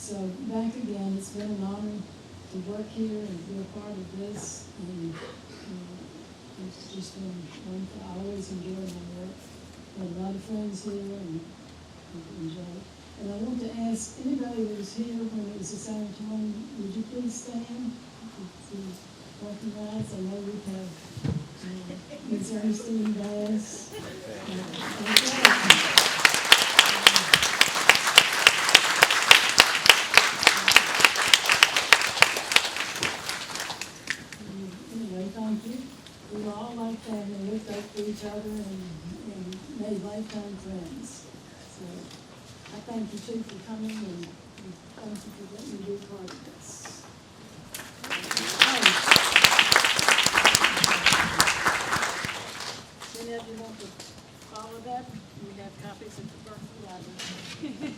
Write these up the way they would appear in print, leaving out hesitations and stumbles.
So back again, it's been an honor to work here and be a part of this, and it's just been wonderful. I always enjoy my work. I have a lot of friends here, and enjoy it. And I want to ask anybody that was here when it was the sanatorium, would you please stand to recognize? I know we have Ms. Ernestine Bass. Anyway, thank you. We were all like family, looked up to each other and made lifetime friends. So I thank you too for coming, and thank you for letting me be a part of this. Any of you want to follow that? We have copies at the Berkeley Library.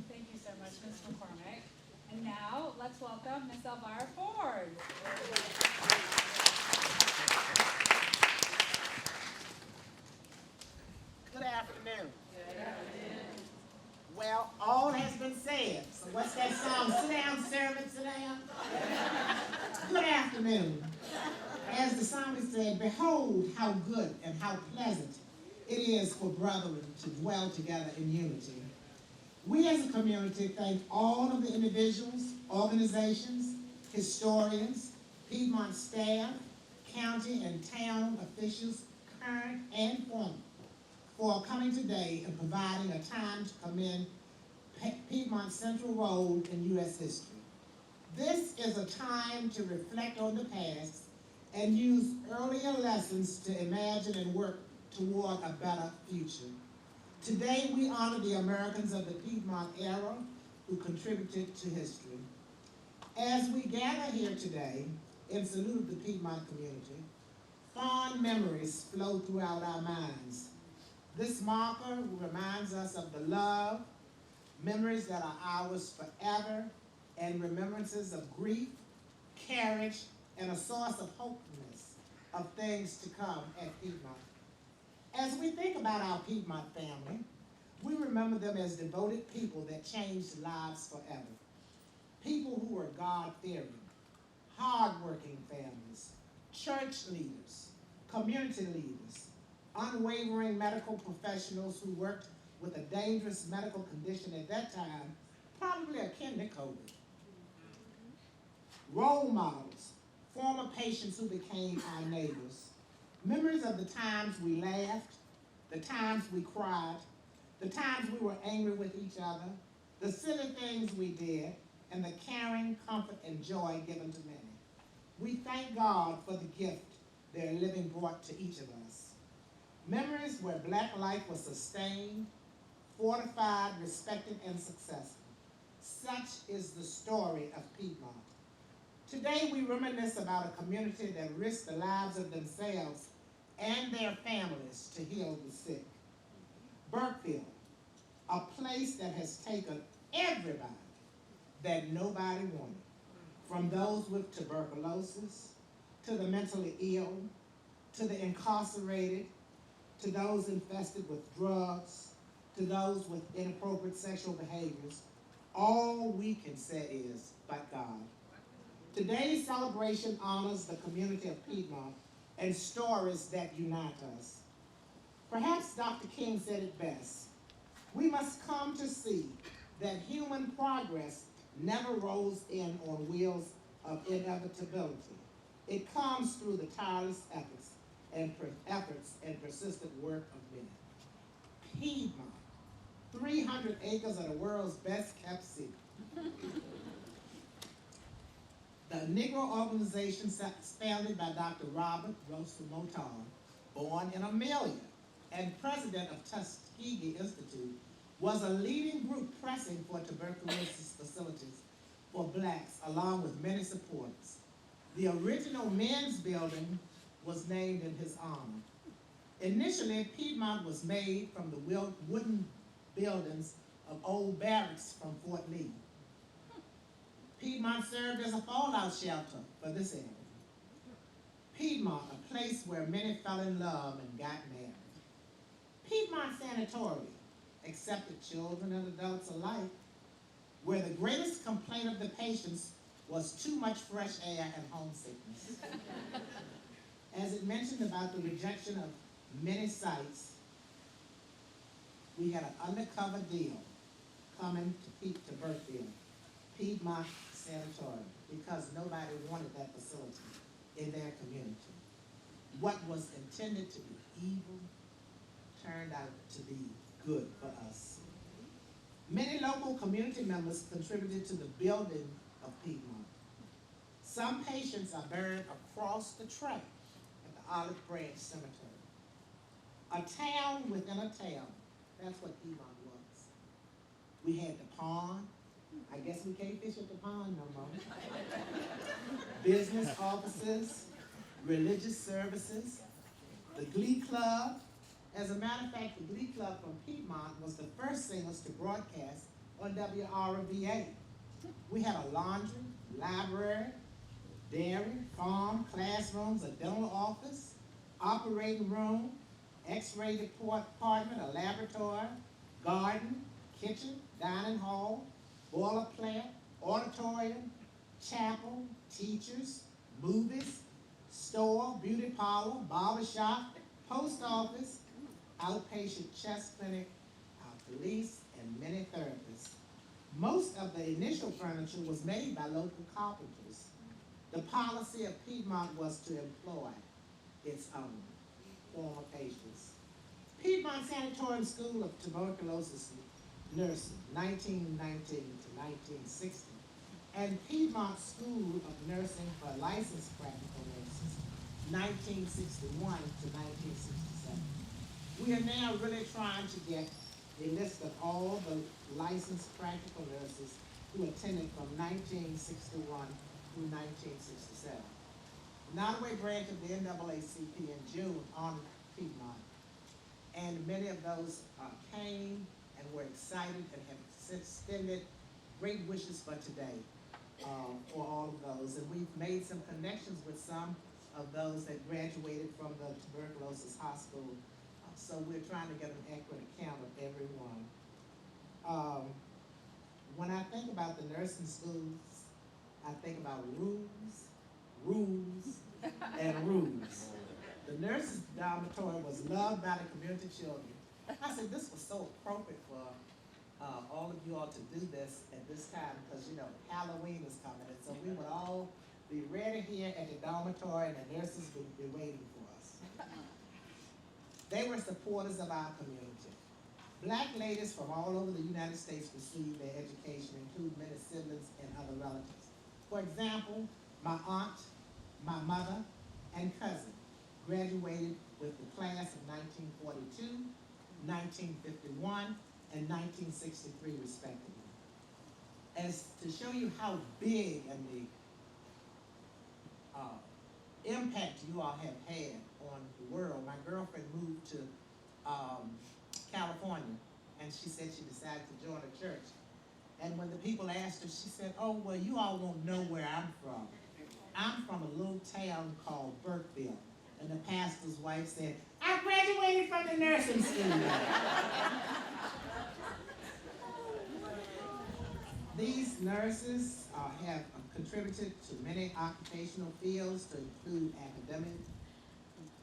Thank you so much, Ms. McCormick. And now, let's welcome Ms. Elvira Ford. Good afternoon. Good afternoon. Well, all has been said. So what's that song? Sit down, servant, sit down. Good afternoon. As the psalmist said, behold how good and how pleasant it is for brethren to dwell together in unity. We as a community thank all of the individuals, organizations, historians, Piedmont staff, county and town officials, current and former, for coming today and providing a time to commend Piedmont's central role in U.S. history. This is a time to reflect on the past and use earlier lessons to imagine and work toward a better future. Today we honor the Americans of the Piedmont era who contributed to history. As we gather here today in salute of the Piedmont community, fond memories flow throughout our minds. This marker reminds us of the love, memories that are ours forever, and remembrances of grief, courage, and a source of hopefulness of things to come at Piedmont. As we think about our Piedmont family, we remember them as devoted people that changed lives forever. People who were God-fearing, hard-working families, church leaders, community leaders, unwavering medical professionals who worked with a dangerous medical condition at that time, probably akin to COVID. Role models, former patients who became our neighbors, memories of the times we laughed, the times we cried, the times we were angry with each other, the silly things we did, and the caring, comfort, and joy given to many. We thank God for the gift their living brought to each of us. Memories where Black life was sustained, fortified, respected, and successful. Such is the story of Piedmont. Today we reminisce about a community that risked the lives of themselves and their families to heal the sick. Burkeville, a place that has taken everybody that nobody wanted, from those with tuberculosis, to the mentally ill, to the incarcerated, to those infested with drugs, to those with inappropriate sexual behaviors. All we can say is, but God. Today's celebration honors the community of Piedmont and stories that unite us. Perhaps Dr. King said it best. We must come to see that human progress never rolls in on wheels of inevitability. It comes through the tireless efforts and persistent work of men. Piedmont, 300 acres of the world's best kept secret. The Negro organization founded by Dr. Robert Russell Moton, born in Amelia, and president of Tuskegee Institute, was a leading group pressing for tuberculosis facilities for blacks, along with many supporters. The original men's building was named in his honor. Initially, Piedmont was made from the wooden buildings of old barracks from Fort Lee. Piedmont served as a fallout shelter for this area. Piedmont, a place where many fell in love and got married. Piedmont Sanatorium accepted children and adults alike, where the greatest complaint of the patients was too much fresh air and homesickness. As it mentioned about the rejection of many sites, we had an undercover deal coming to Burkeville, Piedmont Sanatorium, because nobody wanted that facility in their community. What was intended to be evil turned out to be good for us. Many local community members contributed to the building of Piedmont. Some patients are buried across the track at the Olive Branch Cemetery. A town within a town, that's what Piedmont was. We had the pond. I guess we can't fish at the pond no more. Business offices, religious services, the Glee Club. As a matter of fact, the Glee Club from Piedmont was the first singers to broadcast on WRVA. We had a laundry, library, dairy, farm, classrooms, a dental office, operating room, x-ray department, a laboratory, garden, kitchen, dining hall, boiler plant, auditorium, chapel, teachers, movies, store, beauty parlor, barber shop, post office, outpatient chest clinic, our police, and many therapists. Most of the initial furniture was made by local carpenters. The policy of Piedmont was to employ its own former patients. Piedmont Sanatorium School of Tuberculosis Nursing, 1919 to 1960, and Piedmont School of Nursing for Licensed Practical Nurses, 1961 to 1967. We are now really trying to get a list of all the licensed practical nurses who attended from 1961 through 1967. Nottoway branch of the NAACP in June honored Piedmont, and many of those came and were excited and have extended great wishes for today for all of those. And we've made some connections with some of those that graduated from the tuberculosis hospital. So we're trying to get an accurate account of everyone. When I think about the nursing schools, I think about rules, and rules. The nurses' dormitory was loved by the community children. I said this was so appropriate for all of you all to do this at this time because, you know, Halloween is coming. And so we would all be ready here at the dormitory and the nurses would be waiting for us. They were supporters of our community. Black ladies from all over the United States received their education, including many siblings and other relatives. For example, my aunt, my mother, and cousin graduated with the class of 1942, 1951, and 1963 respectively. As to show you how big and the impact you all have had on the world, my girlfriend moved to California, and she said she decided to join a church. And when the people asked her, she said, "Oh, well, you all won't know where I'm from. I'm from a little town called Burkeville." And the pastor's wife said, "I graduated from the nursing school." These nurses have contributed to many occupational fields to include academic,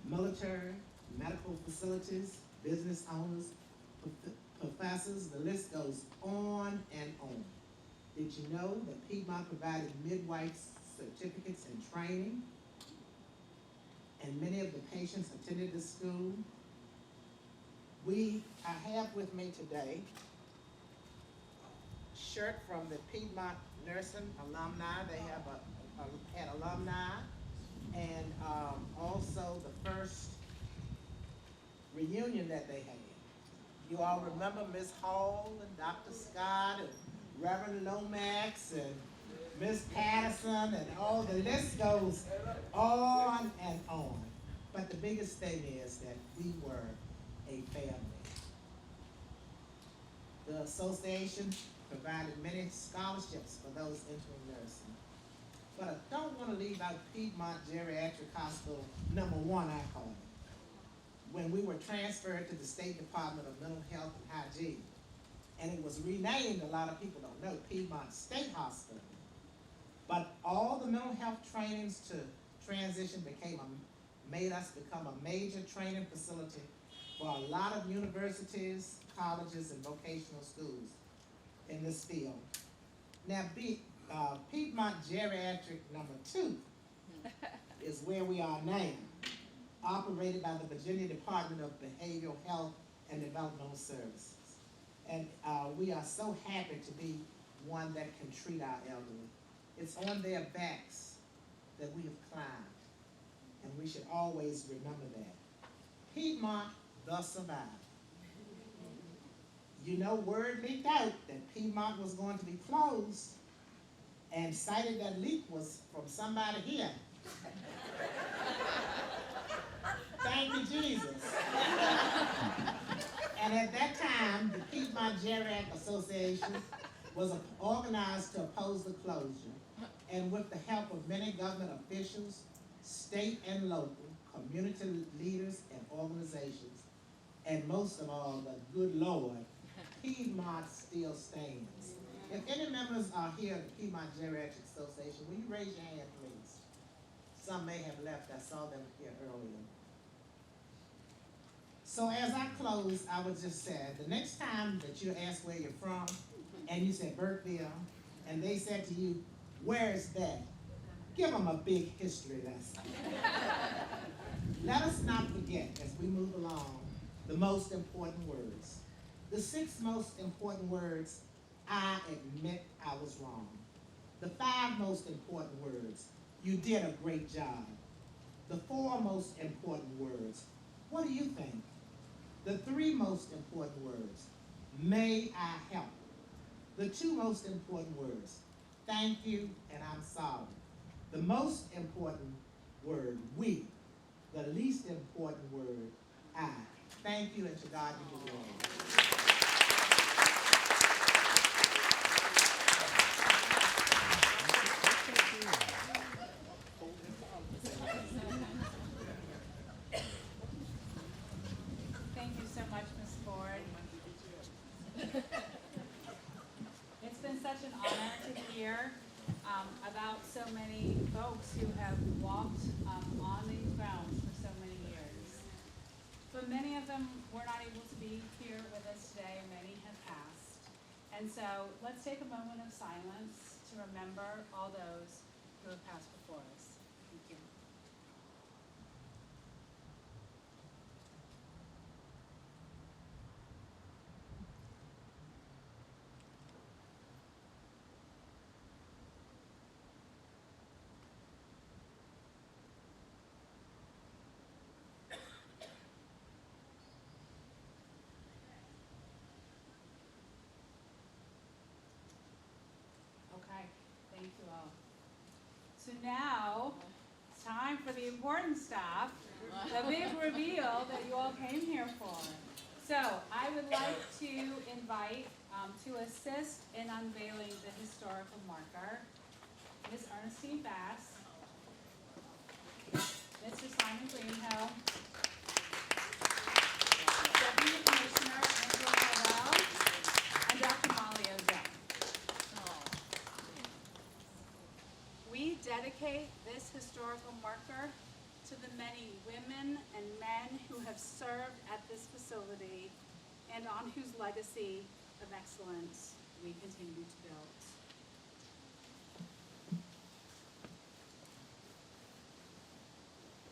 military, medical facilities, business owners, professors, the list goes on and on. Did you know that Piedmont provided midwife certificates and training? And many of the patients attended the school. I have with me today a shirt from the Piedmont Nursing alumni. They have had alumni, and also the first reunion that they had. You all remember Miss Hall and Dr. Scott and Reverend Lomax and Miss Patterson, and all the list goes on and on. But the biggest thing is that we were a family. The association provided many scholarships for those entering nursing. But I don't want to leave out Piedmont Geriatric Hospital #1, I call it. when we were transferred to the State Department of Mental Health and Hygiene. And it was renamed, a lot of people don't know, Piedmont State Hospital. But all the mental health trainings to transition made us become a major training facility for a lot of universities, colleges, and vocational schools in this field. Now, Piedmont Geriatric #2 is where we are now, operated by the Virginia Department of Behavioral Health and Developmental Services. And we are so happy to be one that can treat our elderly. It's on their backs that we have climbed, and we should always remember that. Piedmont, the survivor. You know, word leaked out that Piedmont was going to be closed, and cited that leak was from somebody here. Thank you, Jesus. And at that time, the Piedmont Geriatric Association was organized to oppose the closure, and with the help of many government officials, state and local, community leaders and organizations, and most of all, the good Lord, Piedmont still stands. If any members are here at the Piedmont Geriatric Association, will you raise your hand, please? Some may have left. I saw them here earlier. So as I close, I would just say, the next time that you ask where you're from, and you said Burkeville, and they said to you, where is that? Give them a big history lesson. Let us not forget, as we move along, the most important words. The 6 most important words: I admit I was wrong. The 5 most important words: you did a great job. The 4 most important words: what do you think? The 3 most important words: may I help? The 2 most important words: thank you and I'm sorry. The most important word: we. The least important word: I. Thank you, and to God be the glory. Thank you so much, Ms. Ford. It's been such an honor to hear about so many folks who have walked on these grounds for so many years. But many of them were not able to be here with us today, and many have passed. And so let's take a moment of silence to remember all those who have passed before us. Thank you. Okay, thank you all. So now, it's time for the important stuff, the big reveal that you all came here for. So, I would like to invite to assist in unveiling the historical marker, Ms. Ernestine Bass, Mr. Simon Greenhill, Deputy Commissioner Angela Howell, and Dr. Molly Ozell. We dedicate this historical marker to the many women and men who have served at this facility and on whose legacy of excellence we continue to build.